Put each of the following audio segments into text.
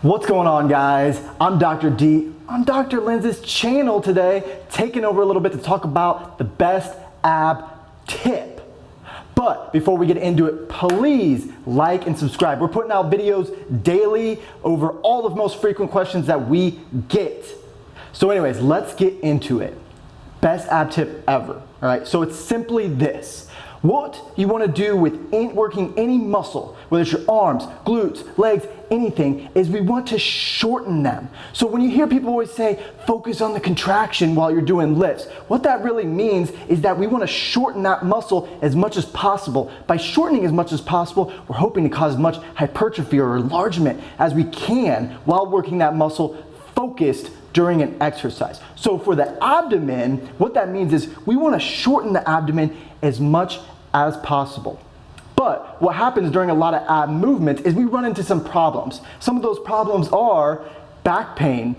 What's going on, guys? I'm Dr. D on Dr. Lenz's channel today, taking over a little bit to talk about the best ab tip. But before we get into it, please like and subscribe. We're putting out videos daily over all of the most frequent questions that we get. So anyways, let's get into it. Best ab tip ever, all right? So it's simply this. What you want to do with working any muscle, whether it's your arms, glutes, legs, anything, is we want to shorten them. So when you hear people always say, focus on the contraction while you're doing lifts, what that really means is that we want to shorten that muscle as much as possible. By shortening as much as possible, we're hoping to cause as much hypertrophy or enlargement as we can while working that muscle focused during an exercise. So for the abdomen, what that means is we want to shorten the abdomen as much as possible. But what happens during a lot of ab movements is we run into some problems. Some of those problems are back pain.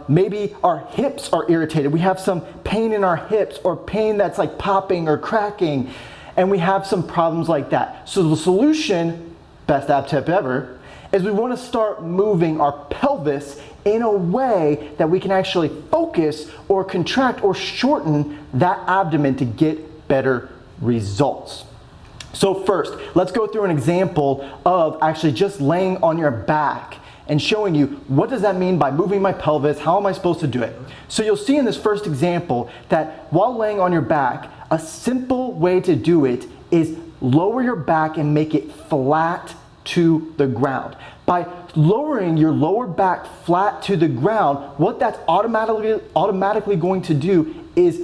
Maybe our hips are irritated. We have some pain in our hips or pain that's like popping or cracking, and we have some problems like that. So the solution, best ab tip ever, is we want to start moving our pelvis in a way that we can actually focus or contract or shorten that abdomen to get better results. So first, let's go through an example of actually just laying on your back and showing you what does that mean by moving my pelvis, how am I supposed to do it? So you'll see in this first example that while laying on your back, a simple way to do it is lower your back and make it flat to the ground. By lowering your lower back flat to the ground, what that's automatically going to do is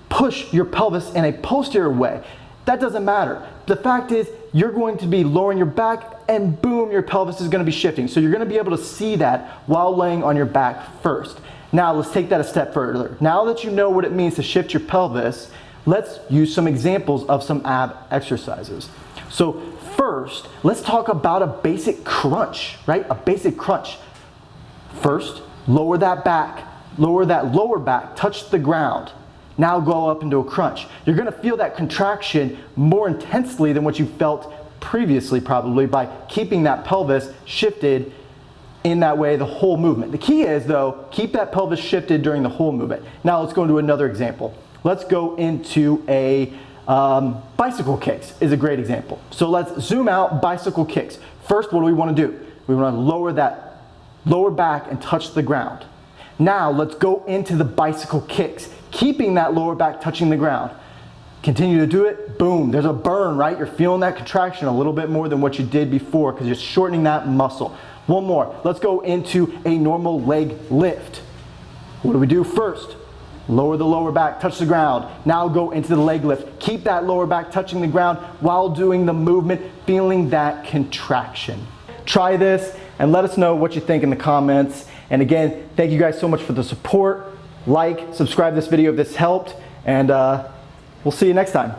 push your pelvis in a posterior way. That doesn't matter. The fact is, you're going to be lowering your back and boom, your pelvis is going to be shifting. So you're going to be able to see that while laying on your back first. Now let's take that a step further. Now that you know what it means to shift your pelvis, let's use some examples of some ab exercises. So first, let's talk about a basic crunch, right? A basic crunch. First, lower that back, lower that lower back, touch the ground. Now go up into a crunch. You're gonna feel that contraction more intensely than what you felt previously, probably, by keeping that pelvis shifted in that way the whole movement. The key is, though, keep that pelvis shifted during the whole movement. Now let's go into another example. Let's go into a bicycle kicks is a great example. So let's zoom out bicycle kicks. First, what do we wanna do? We wanna lower that lower back and touch the ground. Now let's go into the bicycle kicks, keeping that lower back touching the ground. Continue to do it, boom, there's a burn, right? You're feeling that contraction a little bit more than what you did before because you're shortening that muscle. One more, let's go into a normal leg lift. What do we do first? Lower the lower back, touch the ground. Now go into the leg lift. Keep that lower back touching the ground while doing the movement, feeling that contraction. Try this and let us know what you think in the comments. And again, thank you guys so much for the support. Like, subscribe this video if this helped, and we'll see you next time.